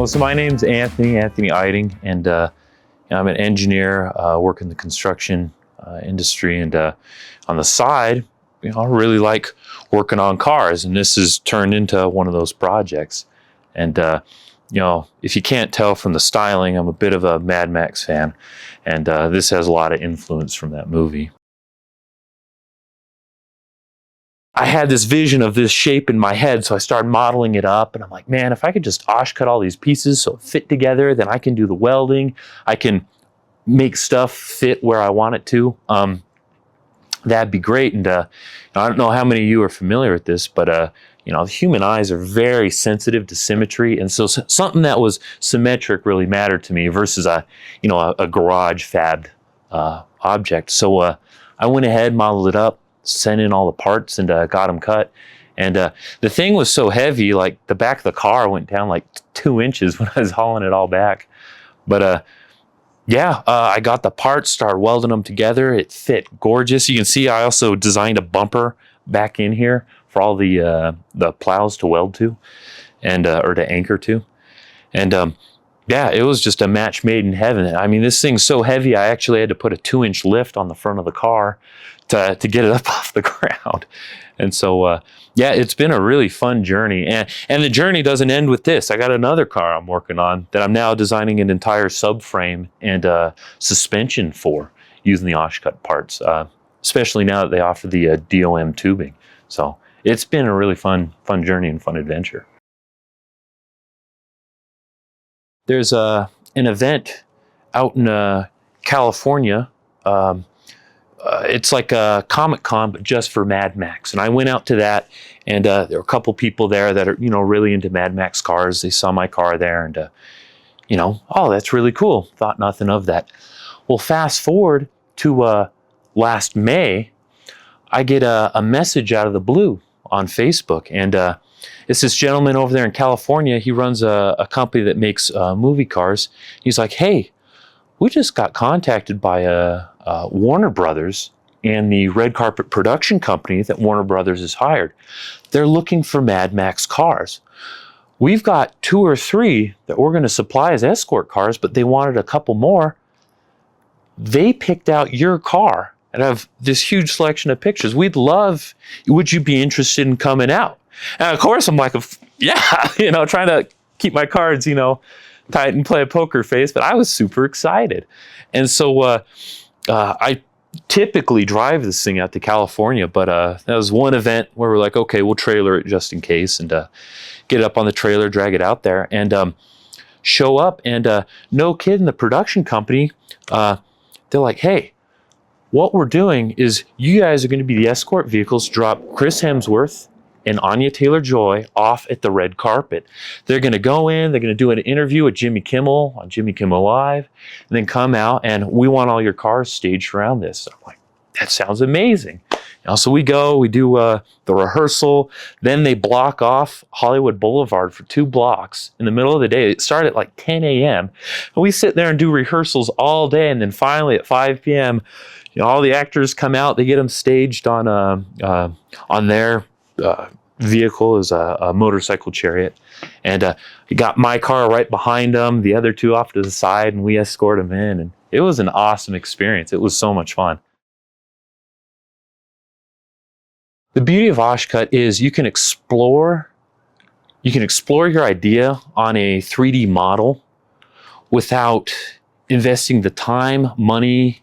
Well, so my name's Anthony Eiting, and I'm an engineer, work in the construction industry, and on the side, I really like working on cars, and this has turned into one of those projects. And if you can't tell from the styling, I'm a bit of a Mad Max fan, and this has a lot of influence from that movie. I had this vision of this shape in my head, so I started modeling it up, and I'm like, man, if I could just OSH cut all these pieces so it fit together, then I can do the welding. I can make stuff fit where I want it to. That'd be great. And I don't know how many of you are familiar with this, but the human eyes are very sensitive to symmetry, and so something that was symmetric really mattered to me versus a garage fabbed object. So I went ahead, modeled it up, sent in all the parts, and got them cut. And the thing was so heavy, like the back of the car went down like 2 inches when I was hauling it all back. But I got the parts, started welding them together. It fit gorgeous. You can see I also designed a bumper back in here for all the plows to weld to, and or to anchor to. And it was just a match made in heaven. I mean, this thing's so heavy, I actually had to put a 2-inch lift on the front of the car to get it up off the ground. And so, it's been a really fun journey. And the journey doesn't end with this. I got another car I'm working on that I'm now designing an entire subframe and suspension for using the OSH Cut parts, especially now that they offer the DOM tubing. So it's been a really fun journey and fun adventure. There's an event out in California. It's like a Comic-Con, but just for Mad Max. And I went out to that, and there were a couple people there that are, really into Mad Max cars. They saw my car there, and, oh, that's really cool. Thought nothing of that. Well, fast forward to last May, I get a message out of the blue on Facebook, and it's this gentleman over there in California. He runs a company that makes movie cars. He's like, hey, we just got contacted by Warner Brothers and the red carpet production company that Warner Brothers has hired. They're looking for Mad Max cars. We've got 2 or 3 that we're going to supply as escort cars, but they wanted a couple more. They picked out your car and have this huge selection of pictures. Would you be interested in coming out? And of course I'm like, yeah, trying to keep my cards, tight and play a poker face, but I was super excited. And so I typically drive this thing out to California, but that was one event where we're like, okay, we'll trailer it just in case, and get it up on the trailer, drag it out there, and show up. And no kidding, the production company, they're like, hey, what we're doing is you guys are going to be the escort vehicles, drop Chris Hemsworth and Anya Taylor-Joy off at the red carpet. They're going to go in, they're going to do an interview with Jimmy Kimmel on Jimmy Kimmel Live, and then come out, and we want all your cars staged around this. I'm like, that sounds amazing. So we go, we do the rehearsal, then they block off Hollywood Boulevard for 2 blocks in the middle of the day. It started at like 10 a.m. And we sit there and do rehearsals all day, and then finally at 5 p.m., all the actors come out, they get them staged on their vehicle is a motorcycle chariot, and he got my car right behind them, the other 2 off to the side, and we escort them in, and it was an awesome experience. It was so much fun. The beauty of OSH Cut is you can explore your idea on a 3D model without investing the time, money,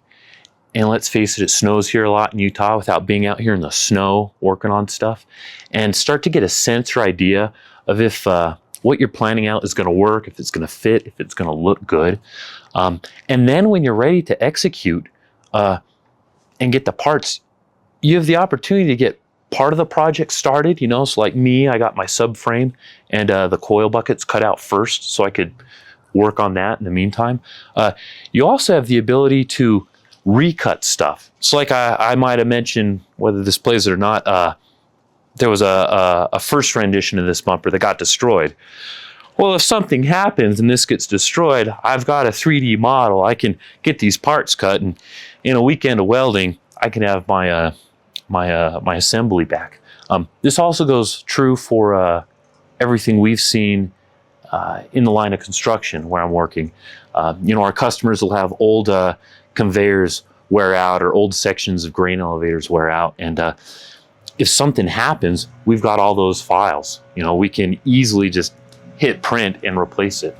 and let's face it snows here a lot in Utah, without being out here in the snow working on stuff, and start to get a sense or idea of if what you're planning out is going to work, if it's going to fit, if it's going to look good. And then when you're ready to execute and get the parts, you have the opportunity to get part of the project started, so like me, I got my subframe and the coil buckets cut out first so I could work on that in the meantime. You also have the ability to recut stuff. So like I might have mentioned, whether this plays it or not, there was a first rendition of this bumper that got destroyed. Well, if something happens and this gets destroyed, I've got a 3D model. I can get these parts cut, and in a weekend of welding, I can have my my assembly back. This also goes true for everything we've seen in the line of construction where I'm working. You know, our customers will have old conveyors wear out, or old sections of grain elevators wear out, and if something happens, we've got all those files. You know, we can easily just hit print and replace it.